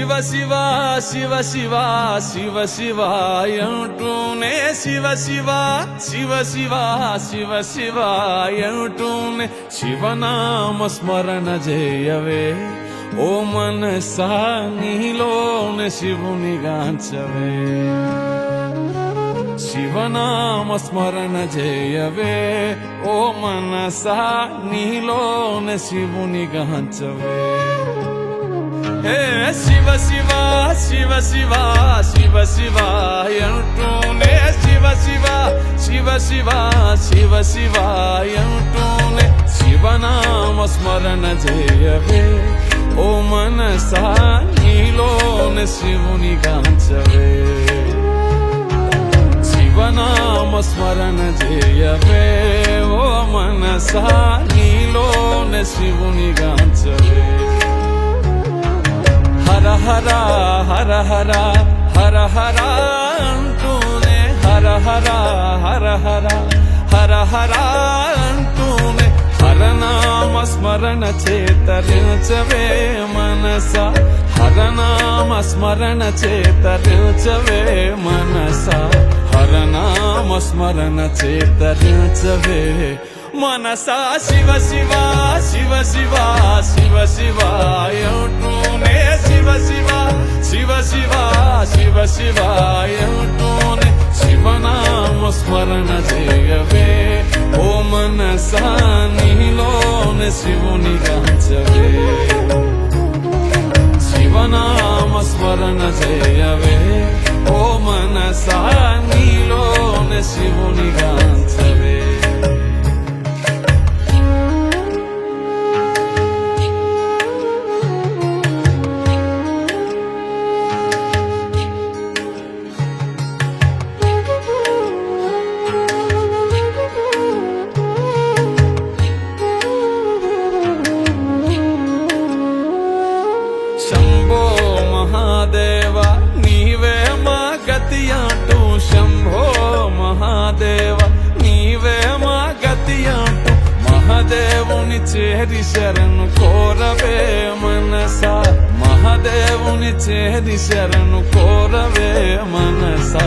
శివ శివ శివ శివ శివ శివ అంటూనే శివ శివ శివ శివ శివ శివ అంటూనే శివనామ స్మరణ చేయవే ఓ మనసా నీలోనే శివుని గాంచవే శివనామ స్మరణ చేయవే ఓ మనసా నీలోనే శివుని గాంచవే శివ శివ శివ శివ శివ శివ అంటూనే శివ శివ శివ శివ శివ శివ అంటూనే శివనామ స్మరణ చేయవే ఓ మనసా నీలోనే శివుని గాంచవే శివనామ స్మరణ చేయవే ఓ మనసా నీలోనే శివుని గాంచవే హర హర హర హర హర హర అంటూనే హర హర హర హర హర హర అంటూనే హరనామ స్మరణ చేతరించవే మనస హరనామ స్మరణ చేతరించవే మనస హరనామ స్మరణ చేతరించవే మనసా శివ శివ శివ శివ శివ శివ అంటూనే శివ శివ శివ శివ శివ శివ అంటూనే శివనామ స్మరణ చేయవే ఓ మనసా నీలోనే శివుని గాంచవే శివనామ స్మరణ చేయవే ఓ మనసా నీలోనే శివుని గాంచవే శంభో మహాదేవ నీవే మా గతి అంటూ శంభో మహాదేవ నీవే మా గతి అంటూ మహాదేవుని చేరి శరణు కోరవే మనసా మహాదేవుని చేరి శరణు కోరవే మనసా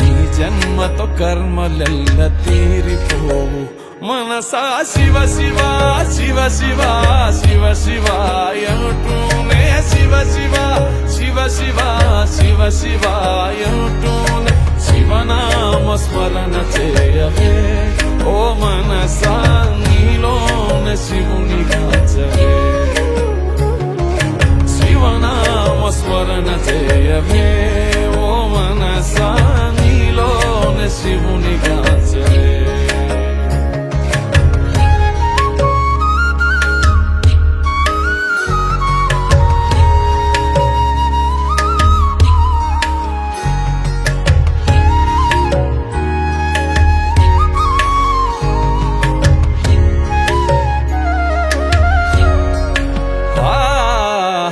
ఈ జన్మతో కర్మలెల్ల తీరిపోవు మనసా శివ శివ శివ శివ శివ శివ అంటూనే శివ శివ శివ శివ శివ శివ అంటూనే శివనామ స్మరణ చేయవే ఓ మనసా నీలోనే శివుని గాంచవే శివనామ స్మరణ చేయవే ఓ మనసా నీలోనే శివుని గాంచవే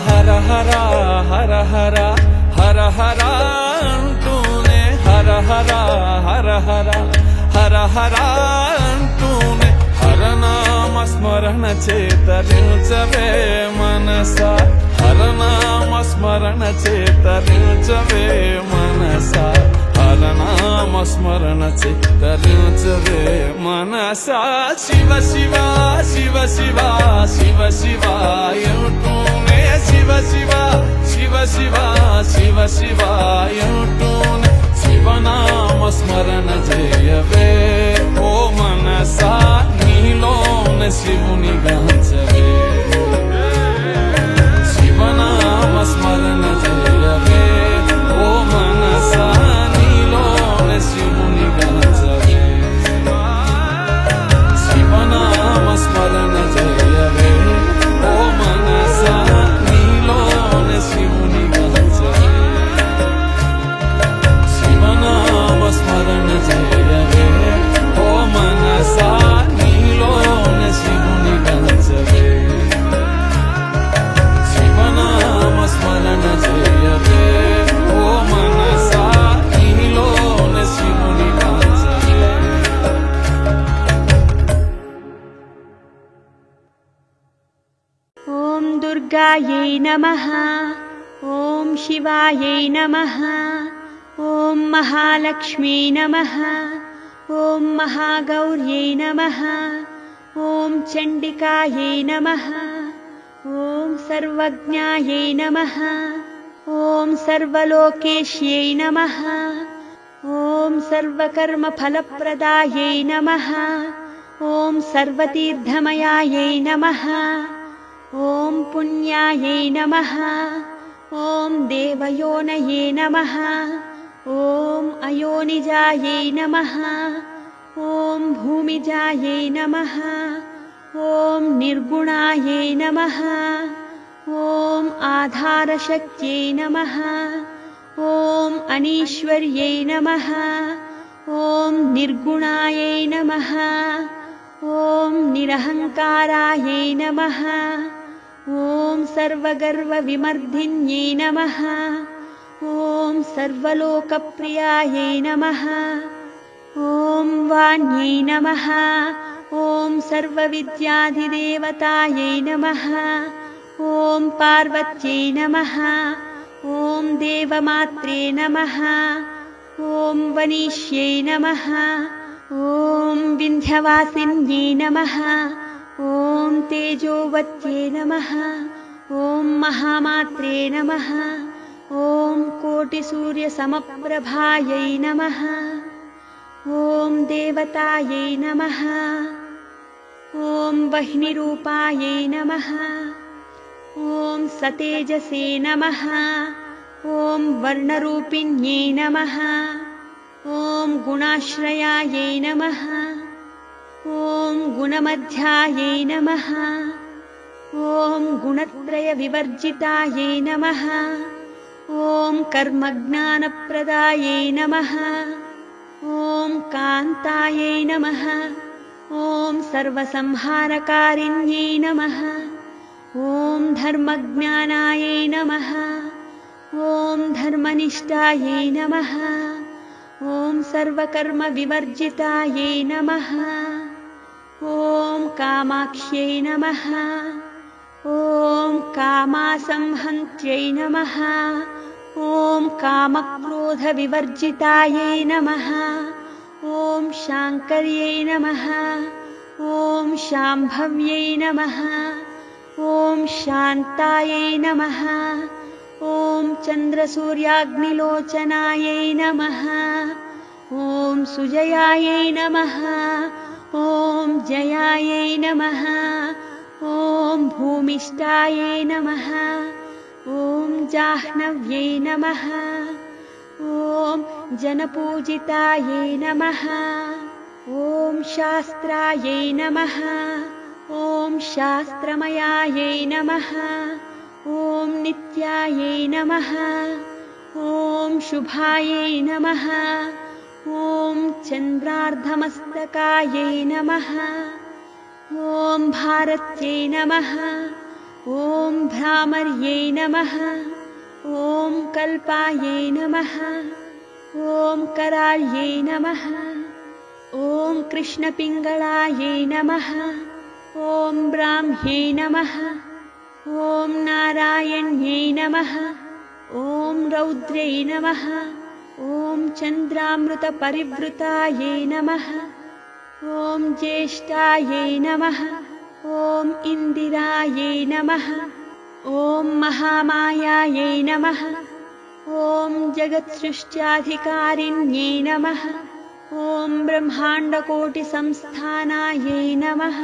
హర హర హర హర అంటూనే హర హర హర హర హర హర అంటూనే హరనామ స్మరణ చేతరించవే మనస హరనామ స్మరణ చేతరించవే మనస హరనామ స్మరణ చేతరించవే మనసా శివ శివ శివ శివ శివ శివ అంటూనే శివ శివ శివ శివ శివ శివ అంటూనే శివనామ స్మరణ చేయవే ఓ మనసా నీలోనే శివుని గాంచవే శివనామ స్మరణ చేయవే ఓ మనసా నీలోనే శివుని గాంచవే శివనామ స్మరణ చేయవే ఓ మనసా నీలోనే శివుని గాంచవే శివనామ స్మరణ చేయవే ఓ మనసా నీలోనే శివుని గాంచవే శివనామ స్మరణ చేయవే ఓ మనసా నీలోనే శివుని గాంచవే ఓం దుర్గాయై నమః ॐ शिवायै नमः। ॐ महालक्ष्मी नमः। ॐ महागौर्यै नमः। ॐ चण्डिकायै नमः। ॐ सर्वज्ञायै नमः। ॐ सर्वलोकेश्यै नमः। ॐ सर्वकर्मफलप्रदायै नमः। ॐ सर्वतीर्थमयायै नमः। ॐ पुण्यायै नमः। ॐ देवयोनये नमः। ॐ अयोनिजायै नमः। ॐ भूमिजायै नमः। ॐ निर्गुणायै नमः। ॐ आधारशक्त्यै नमः। ॐ अनीश्वर्यै नमः। ॐ निर्गुणायै नमः। ॐ निरहङ्कारायै नमः। ॐ सर्वगर्वविमर्दिन्यै नमः। ॐ सर्वलोकप्रियायै नमः। ॐ वाण्यै नमः। ॐ सर्वविद्याधिदेवतायै नमः। ॐ पार्वत्यै नमः। ॐ देवमात्रे नमः। ॐ वनिष्यै नमः। ॐ विन्ध्यवासिन्यै नमः। ॐ तेजोवत्यै नमः। ॐ महामात्रे नमः। ॐ कोटिसूर्यसमप्रभायै नमः। ॐ देवतायै नमः। ॐ वह्निरूपायै नमः। ॐ सतेजसे नमः। ॐ वर्णरूपिण्यै नमः। ॐ गुणाश्रयायै नमः। ॐ गुणमध्यायै नमः। ॐ गुणत्रयविवर्जितायै नमः। ॐ कर्मज्ञानप्रदायै नमः। ॐ कान्तायै नमः। ॐ सर्वसंहारकारिण्यै नमः। ॐ धर्मज्ञानायै नमः। ॐ धर्मनिष्ठायै नमः। ॐ सर्वकर्मविवर्जितायै नमः। ॐ कामाक्ष्यै नमः। ॐ कामासंहन्त्यै नमः। ॐ कामक्रोधविवर्जितायै नमः। ॐ शाङ्कर्यै नमः। ॐ शाम्भव्यै नमः। ॐ शान्तायै नमः। ॐ चन्द्रसूर्याग्निलोचनायै नमः। ॐ सुजयायै नमः। ॐ जयायै नमः। ॐ भूमिष्ठायै नमः। ॐ जाह्नव्यै नमः। ॐ जनपूजितायै नमः। ॐ शास्त्रायै नमः। ॐ शास्त्रमयायै नमः। ॐ नित्यायै नमः। ॐ शुभायै नमः। ॐ चन्द्रार्धमस्तकायै नमः। ॐ भारत्यै नमः। ॐ भ्रामर्यै नमः। ॐ कल्पायै नमः। ॐ कराळ्यै नमः। ॐ कृष्णपिङ्गळायै नमः। ॐ ब्राह्म्यै नमः। ॐ नारायण्यै नमः। ॐ रौद्र्यै नमः। ॐ चन्द्रामृतपरिवृतायै नमः। ॐ ज्येष्ठायै नमः। ॐ इन्दिरायै नमः। ॐ महामायायै नमः। ॐ जगत्सृष्ट्याधिकारिण्यै नमः। ॐ ब्रह्माण्डकोटिसंस्थानायै नमः।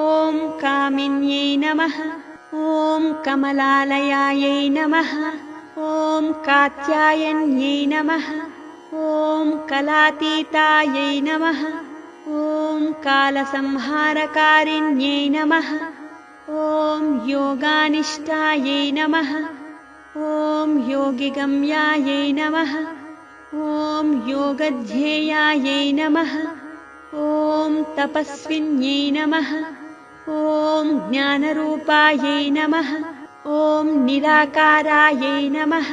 ॐ कामिन्यै नमः। ॐ कमलालयायै नमः। ॐ कात्यायन्यै नमः। ॐ कलातीतायै नमः। ॐ कालसंहारकारिण्यै नमः। ॐ योगानिष्ठायै नमः। ॐ योगिगम्यायै नमः। ॐ योगध्येयायै नमः। ॐ तपस्विन्यै नमः। ॐ ज्ञानरूपायै नमः। ॐ निराकारायै नमः।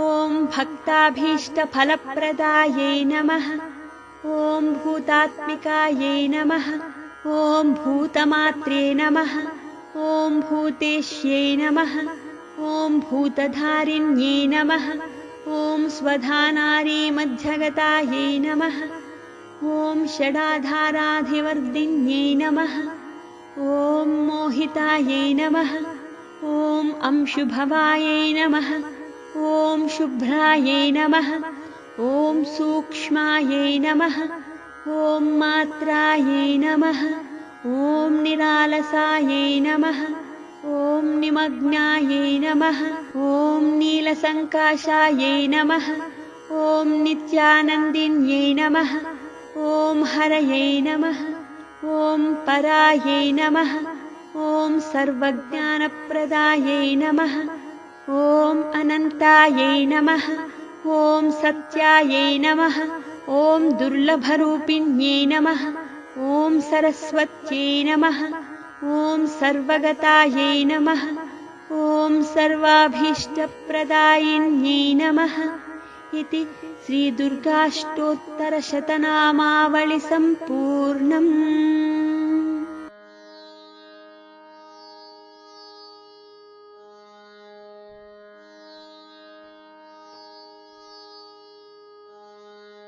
ॐ भक्ताभीष्टफलप्रदायै नमः। ॐ भूतात्मिकायै नमः। ॐ भूतमात्रे नमः। ॐ भूतेश्यै नमः। ॐ भूतधारिण्यै नमः ॐ स्वधानारी मध्यगतायै नमः ॐ षडाधाराधिवर्धिन्यै नमः ॐ मोहितायै नमः ॐ अंशुभवायै नमः ॐ शुभ्रायै नमः ॐ सूक्ष्मायै नमः ॐ मात्रायै नमः ॐ निरालसायै नमः ॐ निमग्नायै नमः ॐ नीलसङ्काशायै नमः ॐ नित्यानन्दिन्यै नमः ॐ हरयै नमः ॐ परायै नमः ॐ सर्वज्ञानप्रदायै नमः ॐ अनन्तायै नमः ॐ सत्यायै नमः ॐ दुर्लभरूपिण्यै नमः ॐ सरस्वत्यै नमः ॐ सर्वगतायै नमः ॐ सर्वाभीष्टप्रदायिन्यै नमः इति श्रीदुर्गाष्टोत्तरशतनामावळि सम्पूर्णम्।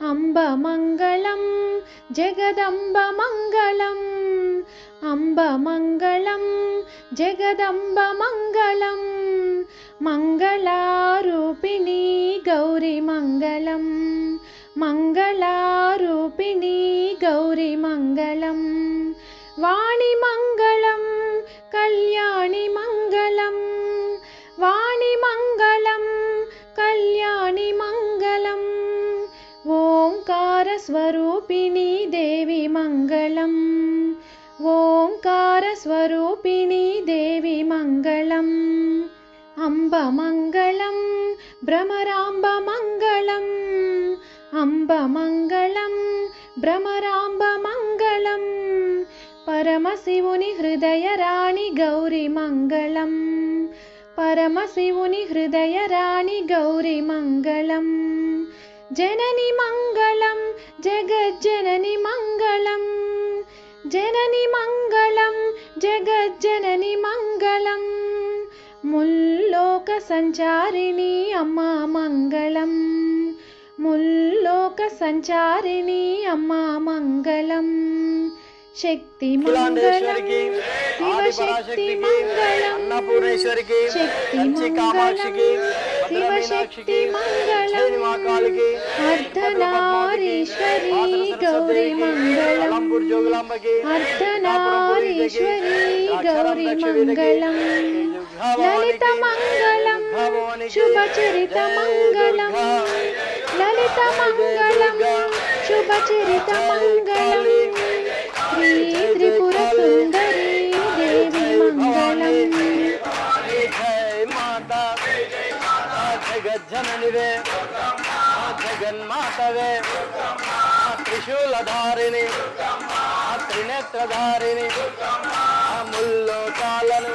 अम्बमङ्गलं जगदम्बमङ्गलम् अम्बमङ्गलं जगदम्बमङ्गलं मङ्गलारूपिणी गौरीमङ्गलं मङ्गलारूपिणी गौरीमङ्गलं वाणिमङ्गलं कल्याणिमङ्गलं वाणिमङ्गलं कल्याणिमङ्गलम् ओंकारस्वरूपिणी देवी मङ्गलम् ओंकारस्वरूपिणी देवी मङ्गलम् अम्बमङ्गलं भ्रमराम्बमङ्गलम् अम्बमङ्गलं भ्रमराम्बमङ्गलं परमशिवुनि हृदयराणि गौरीमङ्गलं परमशिवुनि हृदयराणि गौरीमङ्गलम् जननी मङ्गलं जगज्जननी मङ्गलं जननी मङ्गलं जगज्जननी मङ्गलं मुल्लोकसञ्चारिणी अम्मा मङ्गलं मुल्लोकसञ्चारिणी अम्मा मङ्गलं शक्तिमङ्गलं शिवशक्तिमङ्गलं अन्नपूर्णेश्वरी शक्तिमङ्गलं शिवशक्तिमङ्गलं अर्धनारीश्वरी गौरीमङ्गलम् अर्धनारीश्वरी गौरीमङ्गलं ललितमङ्गलं शुभचरितमङ्गलं ललितमङ्गलं शुभचरितमङ्गलं त्रिपुरसुन्दरी देवी मङ्गलम् जय माता जगज्जननिवे जगन्मातवे त्रिशूलधारिणि त्रिनेत्रधारिणि मुल्लोकाలను